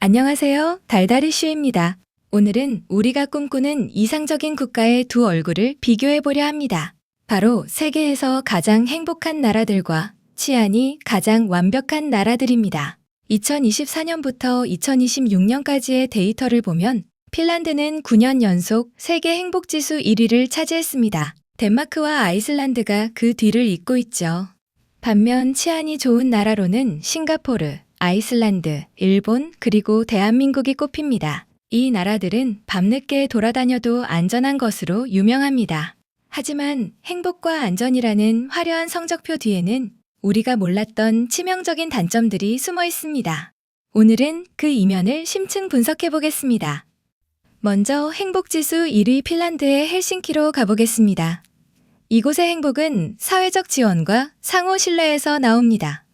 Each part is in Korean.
안녕하세요. 달달이슈입니다. 오늘은 우리가 꿈꾸는 이상적인 국가의 두 얼굴을 비교해 보려 합니다. 바로 세계에서 가장 행복한 나라들과 치안이 가장 완벽한 나라들입니다. 2024년부터 2026년까지의 데이터를 보면 핀란드는 9년 연속 세계 행복지수 1위를 차지했습니다. 덴마크와 아이슬란드가 그 뒤를 잇고 있죠. 반면 치안이 좋은 나라로는 싱가포르, 아이슬란드, 일본, 그리고 대한민국이 꼽힙니다. 이 나라들은 밤늦게 돌아다녀도 안전한 것으로 유명합니다. 하지만 행복과 안전이라는 화려한 성적표 뒤에는 우리가 몰랐던 치명적인 단점들이 숨어 있습니다. 오늘은 그 이면을 심층 분석해 보겠습니다. 먼저 행복지수 1위 핀란드의 헬싱키로 가보겠습니다. 이곳의 행복은 사회적 지원과 상호 신뢰에서 나옵니다.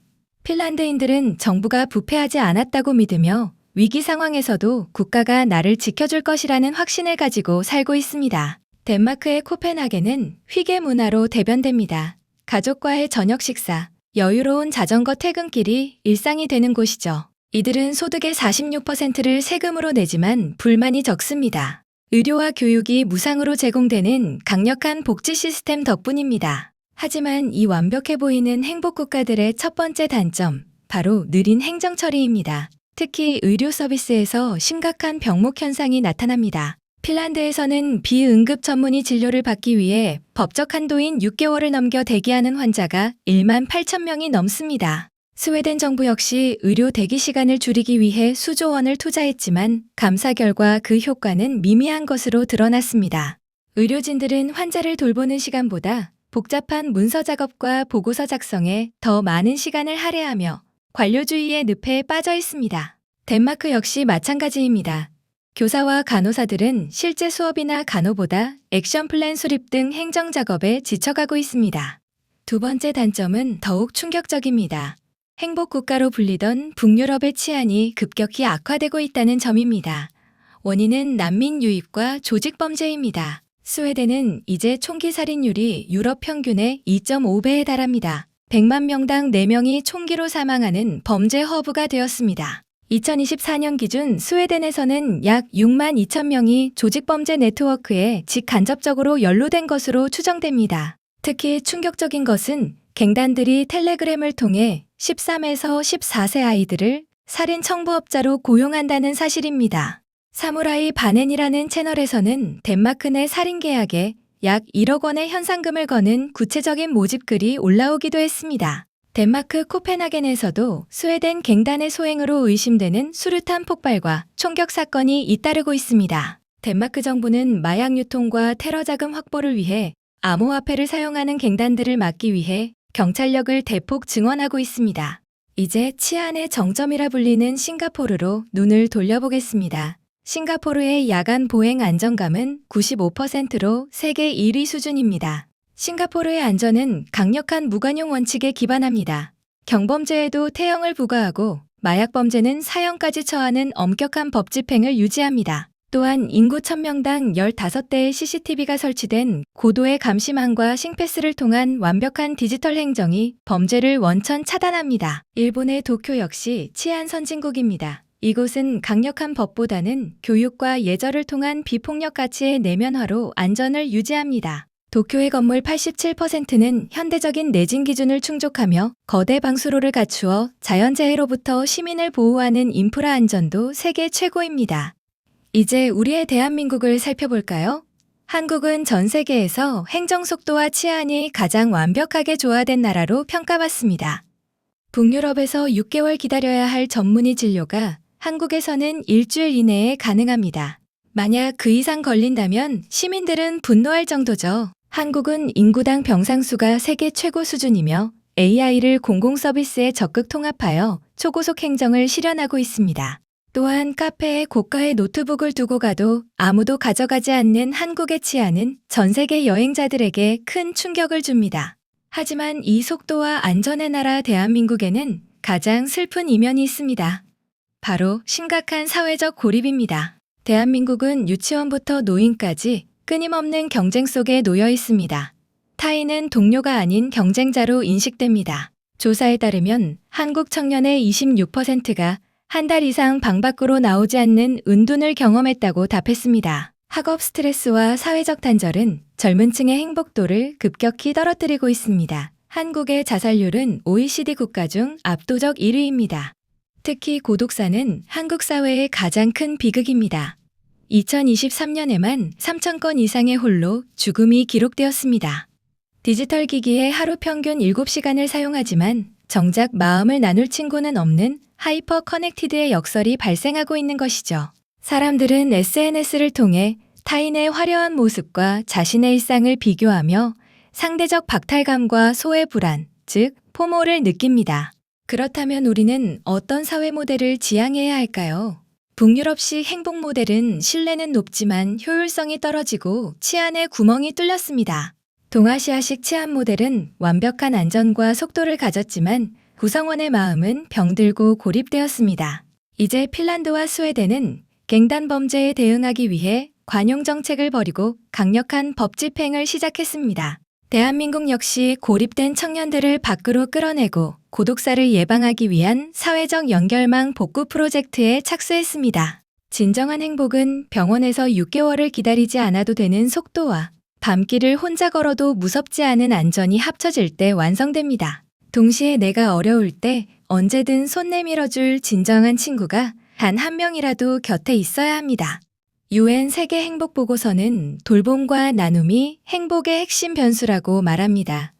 핀란드인들은 정부가 부패하지 않았다고 믿으며 위기 상황에서도 국가가 나를 지켜줄 것이라는 확신을 가지고 살고 있습니다. 덴마크의 코펜하겐은 휘게 문화로 대변됩니다. 가족과의 저녁 식사, 여유로운 자전거 퇴근길이 일상이 되는 곳이죠. 이들은 소득의 46%를 세금으로 내지만 불만이 적습니다. 의료와 교육이 무상으로 제공되는 강력한 복지 시스템 덕분입니다. 하지만 이 완벽해 보이는 행복 국가들의 첫 번째 단점, 바로 느린 행정 처리입니다. 특히 의료 서비스에서 심각한 병목 현상이 나타납니다. 핀란드에서는 비응급 전문의 진료를 받기 위해 법적 한도인 6개월을 넘겨 대기하는 환자가 1만 8천 명이 넘습니다. 스웨덴 정부 역시 의료 대기 시간을 줄이기 위해 수조 원을 투자했지만 감사 결과 그 효과는 미미한 것으로 드러났습니다. 의료진들은 환자를 돌보는 시간보다 복잡한 문서 작업과 보고서 작성에 더 많은 시간을 할애하며 관료주의의 늪에 빠져 있습니다. 덴마크 역시 마찬가지입니다. 교사와 간호사들은 실제 수업이나 간호보다 액션 플랜 수립 등 행정 작업에 지쳐가고 있습니다. 두 번째 단점은 더욱 충격적입니다. 행복 국가로 불리던 북유럽의 치안이 급격히 악화되고 있다는 점입니다. 원인은 난민 유입과 조직 범죄입니다. 스웨덴은 이제 총기 살인율이 유럽 평균의 2.5배에 달합니다. 100만 명당 4명이 총기로 사망하는 범죄 허브가 되었습니다. 2024년 기준 스웨덴에서는 약 6만 2천 명이 조직범죄 네트워크에 직간접적으로 연루된 것으로 추정됩니다. 특히 충격적인 것은 갱단들이 텔레그램을 통해 13에서 14세 아이들을 살인 청부업자로 고용한다는 사실입니다. 사무라이 바넨이라는 채널에서는 덴마크 내 살인 계약에 약 1억 원의 현상금을 거는 구체적인 모집글이 올라오기도 했습니다. 덴마크 코펜하겐에서도 스웨덴 갱단의 소행으로 의심되는 수류탄 폭발과 총격 사건이 잇따르고 있습니다. 덴마크 정부는 마약 유통과 테러 자금 확보를 위해 암호화폐를 사용하는 갱단들을 막기 위해 경찰력을 대폭 증원하고 있습니다. 이제 치안의 정점이라 불리는 싱가포르로 눈을 돌려보겠습니다. 싱가포르의 야간 보행 안전감은 95%로 세계 1위 수준입니다. 싱가포르의 안전은 강력한 무관용 원칙에 기반합니다. 경범죄에도 태형을 부과하고 마약 범죄는 사형까지 처하는 엄격한 법 집행을 유지합니다. 또한 인구 1000명당 15대의 CCTV가 설치된 고도의 감시망과 싱패스를 통한 완벽한 디지털 행정이 범죄를 원천 차단합니다. 일본의 도쿄 역시 치안 선진국입니다. 이곳은 강력한 법보다는 교육과 예절을 통한 비폭력 가치의 내면화로 안전을 유지합니다. 도쿄의 건물 87%는 현대적인 내진 기준을 충족하며 거대 방수로를 갖추어 자연재해로부터 시민을 보호하는 인프라 안전도 세계 최고입니다. 이제 우리의 대한민국을 살펴볼까요? 한국은 전 세계에서 행정 속도와 치안이 가장 완벽하게 조화된 나라로 평가받습니다. 북유럽에서 6개월 기다려야 할 전문의 진료가 한국에서는 일주일 이내에 가능합니다. 만약 그 이상 걸린다면 시민들은 분노할 정도죠. 한국은 인구당 병상수가 세계 최고 수준이며 AI를 공공서비스에 적극 통합하여 초고속 행정을 실현하고 있습니다. 또한 카페에 고가의 노트북을 두고 가도 아무도 가져가지 않는 한국의 치안은 전 세계 여행자들에게 큰 충격을 줍니다. 하지만 이 속도와 안전의 나라 대한민국에는 가장 슬픈 이면이 있습니다. 바로 심각한 사회적 고립입니다. 대한민국은 유치원부터 노인까지 끊임없는 경쟁 속에 놓여 있습니다. 타인은 동료가 아닌 경쟁자로 인식됩니다. 조사에 따르면 한국 청년의 26%가 한 달 이상 방 밖으로 나오지 않는 은둔을 경험했다고 답했습니다. 학업 스트레스와 사회적 단절은 젊은 층의 행복도를 급격히 떨어뜨리고 있습니다. 한국의 자살률은 OECD 국가 중 압도적 1위입니다. 특히 고독사는 한국 사회의 가장 큰 비극입니다. 2023년에만 3,000건 이상의 홀로 죽음이 기록되었습니다. 디지털 기기에 하루 평균 7시간을 사용하지만 정작 마음을 나눌 친구는 없는 하이퍼 커넥티드의 역설이 발생하고 있는 것이죠. 사람들은 SNS를 통해 타인의 화려한 모습과 자신의 일상을 비교하며 상대적 박탈감과 소외 불안, 즉 포모를 느낍니다. 그렇다면 우리는 어떤 사회 모델을 지향해야 할까요? 북유럽식 행복 모델은 신뢰는 높지만 효율성이 떨어지고 치안에 구멍이 뚫렸습니다. 동아시아식 치안 모델은 완벽한 안전과 속도를 가졌지만 구성원의 마음은 병들고 고립되었습니다. 이제 핀란드와 스웨덴은 갱단 범죄에 대응하기 위해 관용 정책을 벌이고 강력한 법 집행을 시작했습니다. 대한민국 역시 고립된 청년들을 밖으로 끌어내고 고독사를 예방하기 위한 사회적 연결망 복구 프로젝트에 착수했습니다. 진정한 행복은 병원에서 6개월을 기다리지 않아도 되는 속도와 밤길을 혼자 걸어도 무섭지 않은 안전이 합쳐질 때 완성됩니다. 동시에 내가 어려울 때 언제든 손 내밀어줄 진정한 친구가 단 한 명이라도 곁에 있어야 합니다. UN 세계 행복 보고서는 돌봄과 나눔이 행복의 핵심 변수라고 말합니다.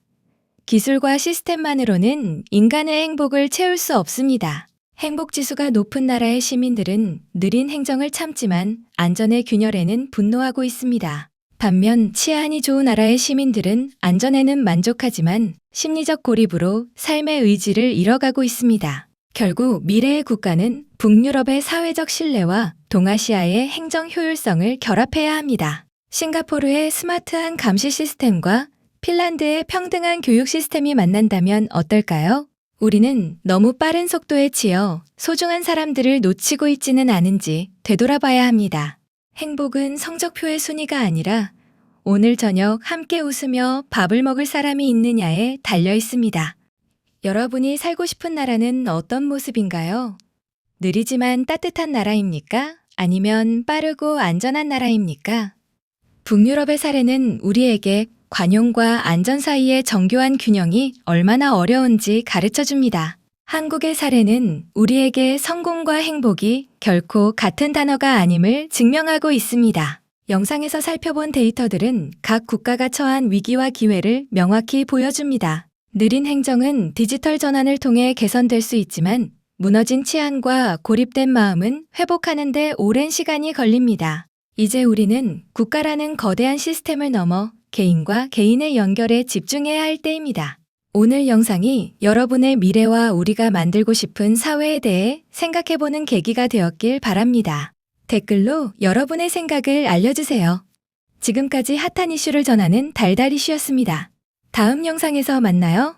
기술과 시스템만으로는 인간의 행복을 채울 수 없습니다. 행복 지수가 높은 나라의 시민들은 느린 행정을 참지만 안전의 균열에는 분노하고 있습니다. 반면 치안이 좋은 나라의 시민들은 안전에는 만족하지만 심리적 고립으로 삶의 의지를 잃어가고 있습니다. 결국 미래의 국가는 북유럽의 사회적 신뢰와 동아시아의 행정 효율성을 결합해야 합니다. 싱가포르의 스마트한 감시 시스템과 핀란드의 평등한 교육 시스템이 만난다면 어떨까요? 우리는 너무 빠른 속도에 치여 소중한 사람들을 놓치고 있지는 않은지 되돌아봐야 합니다. 행복은 성적표의 순위가 아니라 오늘 저녁 함께 웃으며 밥을 먹을 사람이 있느냐에 달려 있습니다. 여러분이 살고 싶은 나라는 어떤 모습인가요? 느리지만 따뜻한 나라입니까? 아니면 빠르고 안전한 나라입니까? 북유럽의 사례는 우리에게 관용과 안전 사이의 정교한 균형이 얼마나 어려운지 가르쳐줍니다. 한국의 사례는 우리에게 성공과 행복이 결코 같은 단어가 아님을 증명하고 있습니다. 영상에서 살펴본 데이터들은 각 국가가 처한 위기와 기회를 명확히 보여줍니다. 느린 행정은 디지털 전환을 통해 개선될 수 있지만 무너진 치안과 고립된 마음은 회복하는 데 오랜 시간이 걸립니다. 이제 우리는 국가라는 거대한 시스템을 넘어 개인과 개인의 연결에 집중해야 할 때입니다. 오늘 영상이 여러분의 미래와 우리가 만들고 싶은 사회에 대해 생각해보는 계기가 되었길 바랍니다. 댓글로 여러분의 생각을 알려주세요. 지금까지 핫한 이슈를 전하는 달달 이슈였습니다. 다음 영상에서 만나요.